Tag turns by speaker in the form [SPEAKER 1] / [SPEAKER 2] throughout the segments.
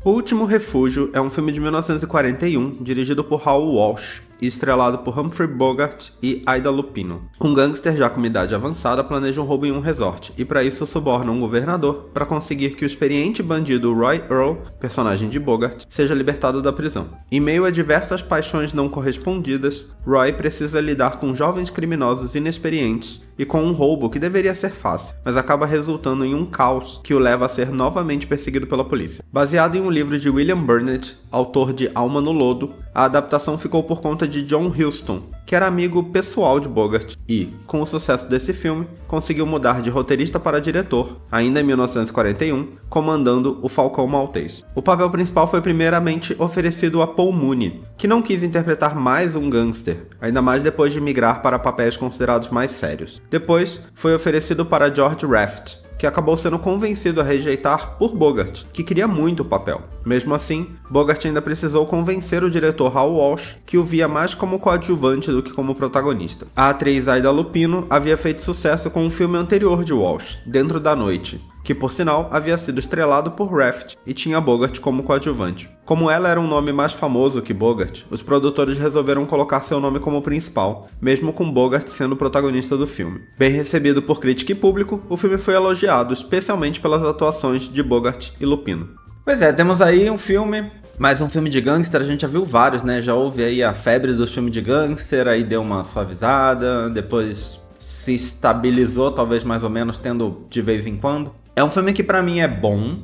[SPEAKER 1] O Último Refúgio é um filme de 1941, dirigido por Raoul Walsh e estrelado por Humphrey Bogart e Ida Lupino. Um gangster já com uma idade avançada planeja um roubo em um resort, e para isso suborna um governador para conseguir que o experiente bandido Roy Earl, personagem de Bogart, seja libertado da prisão. Em meio a diversas paixões não correspondidas, Roy precisa lidar com jovens criminosos inexperientes e com um roubo que deveria ser fácil, mas acaba resultando em um caos que o leva a ser novamente perseguido pela polícia. Baseado em um livro de William Burnett, autor de Alma no Lodo, a adaptação ficou por conta de John Huston, que era amigo pessoal de Bogart e, com o sucesso desse filme, conseguiu mudar de roteirista para diretor, ainda em 1941, comandando O Falcão Maltês. O papel principal foi primeiramente oferecido a Paul Mooney, que não quis interpretar mais um gangster, ainda mais depois de migrar para papéis considerados mais sérios. Depois, foi oferecido para George Raft, que acabou sendo convencido a rejeitar por Bogart, que queria muito o papel. Mesmo assim, Bogart ainda precisou convencer o diretor Raoul Walsh, que o via mais como coadjuvante do que como protagonista. A atriz Ida Lupino havia feito sucesso com um filme anterior de Walsh, Dentro da Noite, que por sinal havia sido estrelado por Raft e tinha Bogart como coadjuvante. Como ela era um nome mais famoso que Bogart, os produtores resolveram colocar seu nome como principal, mesmo com Bogart sendo o protagonista do filme. Bem recebido por crítica e público, o filme foi elogiado, especialmente pelas atuações de Bogart e Lupino. Pois é, temos aí um filme, mais um filme de gangster, a gente já viu vários, né? Já houve aí a febre do filme de gangster, aí deu uma suavizada, depois se estabilizou, talvez mais ou menos, tendo de vez em quando. É um filme que pra mim é bom,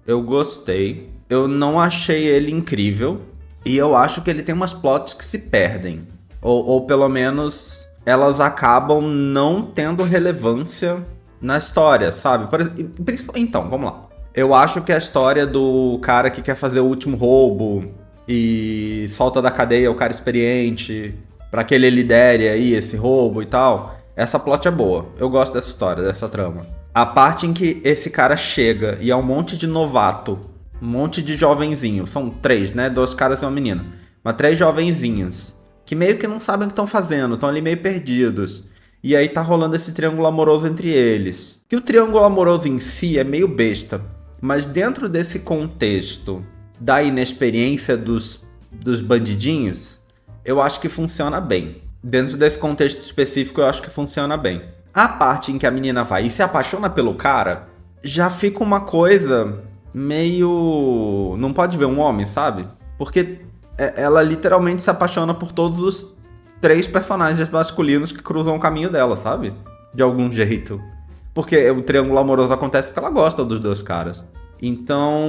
[SPEAKER 1] eu gostei, eu não achei ele incrível, e eu acho que ele tem umas plots que se perdem, ou pelo menos elas acabam não tendo relevância na história, sabe? Então, vamos lá. Eu acho que a história do cara que quer fazer o último roubo e solta da cadeia o cara experiente pra que ele lidere aí esse roubo e tal, essa plot é boa, eu gosto dessa história, dessa trama. A parte em que esse cara chega e é um monte de novato, um monte de jovenzinho, são 3, né? 2 caras e uma menina. Mas 3 jovenzinhos, que meio que não sabem o que estão fazendo, estão ali meio perdidos. E aí tá rolando esse triângulo amoroso entre eles. Que o triângulo amoroso em si é meio besta, mas dentro desse contexto da inexperiência dos bandidinhos, eu acho que funciona bem. Dentro desse contexto específico, eu acho que funciona bem. A parte em que a menina vai e se apaixona pelo cara, já fica uma coisa meio... Não pode ver um homem, sabe? Porque ela literalmente se apaixona por todos os 3 personagens masculinos que cruzam o caminho dela, sabe? De algum jeito. Porque o triângulo amoroso acontece porque ela gosta dos 2 caras. Então,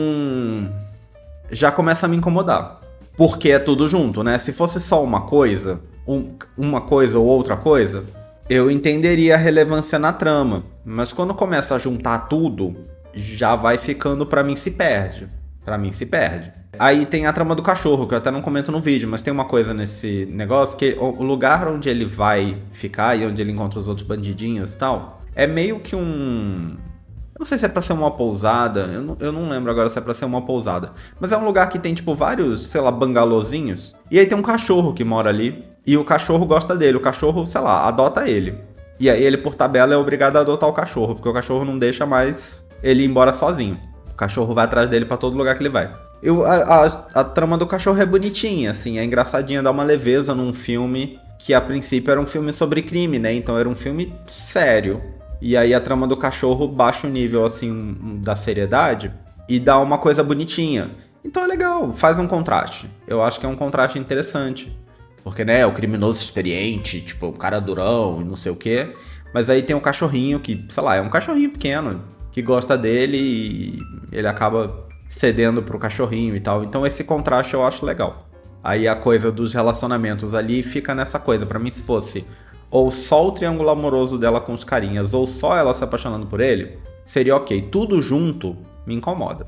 [SPEAKER 1] já começa a me incomodar. Porque é tudo junto, né? Se fosse só uma coisa ou outra coisa, eu entenderia a relevância na trama, mas quando começa a juntar tudo, já vai ficando, pra mim se perde. Aí tem a trama do cachorro, que eu até não comento no vídeo, mas tem uma coisa nesse negócio, que o lugar onde ele vai ficar e onde ele encontra os outros bandidinhos e tal, é meio que um... Eu não sei se é pra ser uma pousada, eu não lembro agora se é pra ser uma pousada, mas é um lugar que tem tipo vários, sei lá, bangalôzinhos, e aí tem um cachorro que mora ali, e o cachorro gosta dele, o cachorro, sei lá, adota ele. E aí ele, por tabela, é obrigado a adotar o cachorro, porque o cachorro não deixa mais ele ir embora sozinho. O cachorro vai atrás dele pra todo lugar que ele vai. A trama do cachorro é bonitinha, assim, é engraçadinha, dá uma leveza num filme que a princípio era um filme sobre crime, né? Então era um filme sério. E aí a trama do cachorro baixa o nível, assim, da seriedade e dá uma coisa bonitinha. Então é legal, faz um contraste. Eu acho que é um contraste interessante. Porque, né, o criminoso experiente, tipo, o cara durão e não sei o quê. Mas aí tem o cachorrinho que, sei lá, é um cachorrinho pequeno que gosta dele e ele acaba cedendo pro cachorrinho e tal. Então esse contraste eu acho legal. Aí a coisa dos relacionamentos ali fica nessa coisa. Pra mim, se fosse ou só o triângulo amoroso dela com os carinhas, ou só ela se apaixonando por ele, seria ok. Tudo junto me incomoda.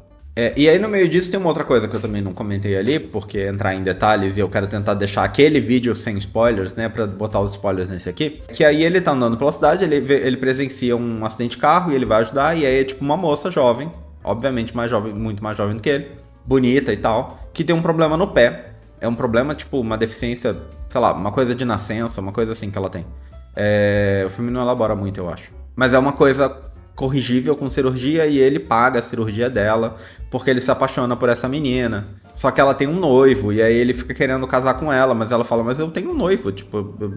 [SPEAKER 1] E aí no meio disso tem uma outra coisa que eu também não comentei ali, porque entrar em detalhes e eu quero tentar deixar aquele vídeo sem spoilers, né, pra botar os spoilers nesse aqui, que aí ele tá andando pela cidade, ele presencia um acidente de carro e ele vai ajudar, e aí é tipo uma moça jovem, obviamente mais jovem, muito mais jovem do que ele, bonita e tal, que tem um problema no pé, é um problema tipo uma deficiência, sei lá, uma coisa de nascença, uma coisa assim que ela tem. O filme não elabora muito, eu acho, mas é uma coisa corrigível com cirurgia e ele paga a cirurgia dela porque ele se apaixona por essa menina. Só que ela tem um noivo e aí ele fica querendo casar com ela, mas ela fala, mas eu tenho um noivo, tipo, eu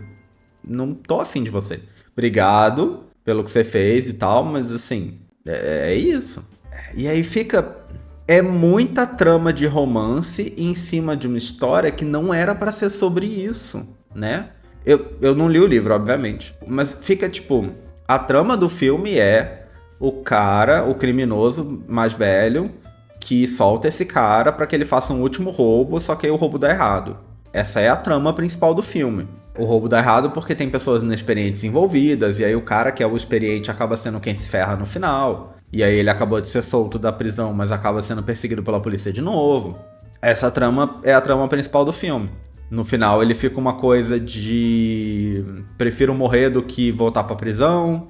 [SPEAKER 1] não tô afim de você. Obrigado pelo que você fez e tal, mas assim, é isso. E aí fica... É muita trama de romance em cima de uma história que não era pra ser sobre isso, né? Eu não li o livro, obviamente. Mas fica tipo... A trama do filme é o cara, o criminoso mais velho, que solta esse cara pra que ele faça um último roubo, só que aí o roubo dá errado. Essa é a trama principal do filme. O roubo dá errado porque tem pessoas inexperientes envolvidas, e aí o cara que é o experiente acaba sendo quem se ferra no final. E aí ele acabou de ser solto da prisão, mas acaba sendo perseguido pela polícia de novo. Essa trama é a trama principal do filme. No final ele fica uma coisa de... prefiro morrer do que voltar pra prisão.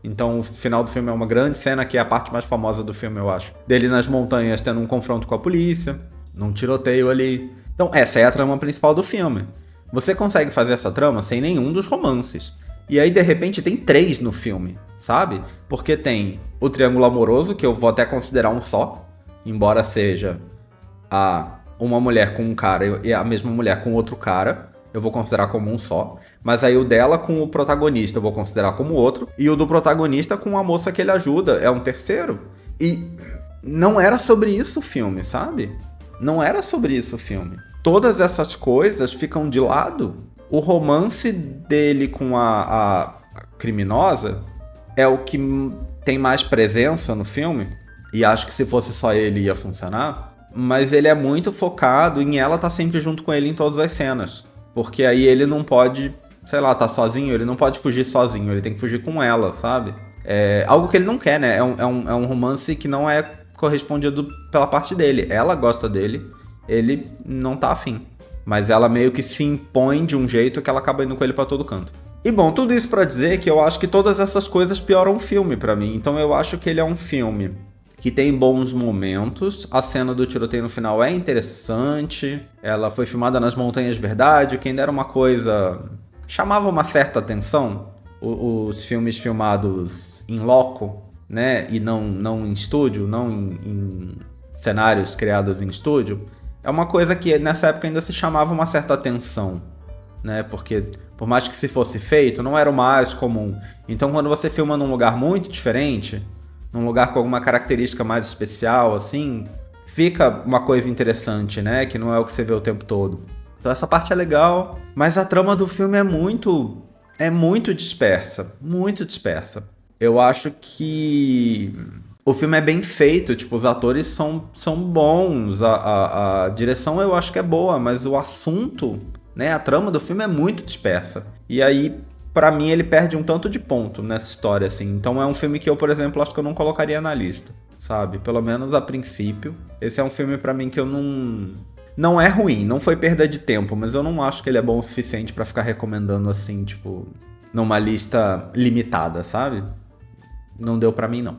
[SPEAKER 1] Então o final do filme é uma grande cena, que é a parte mais famosa do filme, eu acho. Dele nas montanhas tendo um confronto com a polícia, num tiroteio ali. Então essa é a trama principal do filme. Você consegue fazer essa trama sem nenhum dos romances. E aí, de repente, tem 3 no filme, sabe? Porque tem o triângulo amoroso, que eu vou até considerar um só, embora seja uma mulher com um cara e a mesma mulher com outro cara, eu vou considerar como um só. Mas aí o dela com o protagonista eu vou considerar como outro, e o do protagonista com a moça que ele ajuda é um terceiro. E não era sobre isso o filme, sabe? Não era sobre isso o filme. Todas essas coisas ficam de lado. O romance dele com a criminosa é o que tem mais presença no filme. E acho que se fosse só ele ia funcionar. Mas ele é muito focado em ela estar sempre junto com ele em todas as cenas. Porque aí ele não pode, sei lá, tá sozinho, ele não pode fugir sozinho, ele tem que fugir com ela, sabe? É algo que ele não quer, né? É um romance que não é correspondido pela parte dele. Ela gosta dele, ele não tá afim. Mas ela meio que se impõe de um jeito que ela acaba indo com ele pra todo canto. E bom, tudo isso pra dizer que eu acho que todas essas coisas pioram o filme pra mim. Então eu acho que ele é um filme que tem bons momentos. A cena do tiroteio no final é interessante. Ela foi filmada nas Montanhas de Verdade, que ainda era uma coisa... chamava uma certa atenção. Os filmes filmados em loco, né? E não em estúdio, não em cenários criados em estúdio. É uma coisa que nessa época ainda se chamava uma certa atenção, né? Porque por mais que se fosse feito, não era o mais comum. Então quando você filma num lugar muito diferente, num lugar com alguma característica mais especial, assim, fica uma coisa interessante, né? Que não é o que você vê o tempo todo. Então essa parte é legal, mas a trama do filme é muito dispersa, muito dispersa. Eu acho que... o filme é bem feito, tipo, os atores são bons, a direção eu acho que é boa, mas o assunto, né, a trama do filme é muito dispersa. E aí, pra mim, ele perde um tanto de ponto nessa história, assim. Então é um filme que eu, por exemplo, acho que eu não colocaria na lista, sabe? Pelo menos a princípio. Esse é um filme pra mim que eu não... Não é ruim, não foi perda de tempo, mas eu não acho que ele é bom o suficiente pra ficar recomendando, assim, tipo, numa lista limitada, sabe? Não deu pra mim, não.